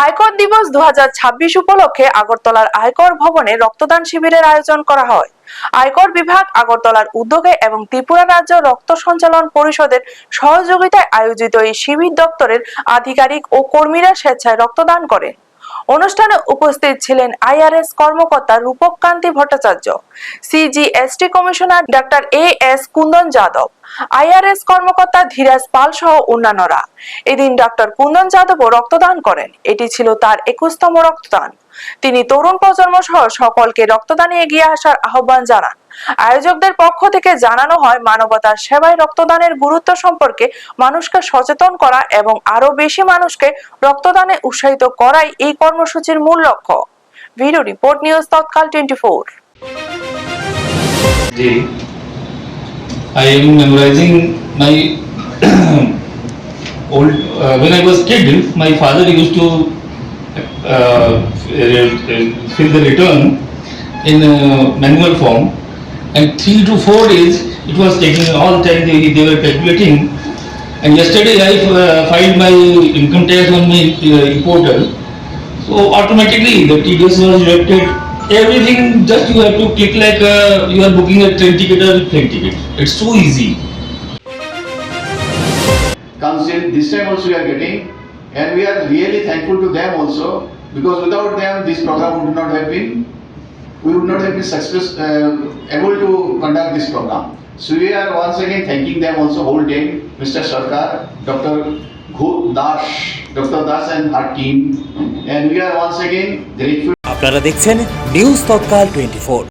আয়কর দিবস 2026 উপলক্ষে আগরতলার আয়কর ভবনে রক্তদান শিবিরের আয়োজন করা হয়। আয়কর বিভাগ আগরতলার উদ্যোগে এবং ত্রিপুরা রাজ্য রক্ত সঞ্চালন পরিষদের সহযোগিতায় আয়োজিত এই শিবির দপ্তরের আধিকারিক ও কর্মীরা স্বেচ্ছায় রক্তদান করেন। অনুষ্ঠানে উপস্থিত ছিলেন আইআরএস কর্মকর্তা Rupak Kanti Bhattacharya, CGST commissioner doctor S Kundan Yadav, IRS কর্মকর্তা ধীরাজ পাল সহ অন্যান্যরা। এদিন ডাক্তার কুন্দন যাদবও রক্তদান করেন। এটি ছিল তার 21তম রক্তদান। তিনি তরুণ প্রজন্ম সহ সকলকে রক্তদানে এগিয়ে আসার আহ্বান জানান। আয়োজকদের পক্ষ থেকে জানানো হয়, মানবতার সেবায় রক্তদানের গুরুত্ব সম্পর্কে মানুষকে সচেতন করা এবং আরো বেশি মানুষকে রক্তদানে উৎসাহিত করাই এই কর্মসূচির মূল লক্ষ্য। Video report, news Tatkal 24। I am memorizing my old. When I was kid, my father used to fill the return in manual form, and 3 to 4 days it was taking all time. They were calculating, and yesterday I filed my income tax on my portal, so automatically the TDS was deducted. Everything just you have to click like you are booking a train ticket or plane ticket. It's so easy. Council this time also we are getting, and we are really thankful to them also, because without them this program would not have been, we would not have been able to conduct this program. So we are once again thanking them also, whole team, Mr. Sarkar, Dr. Das and her team, and we are once again grateful. আপনারা দেখছেন news তৎকাল 24।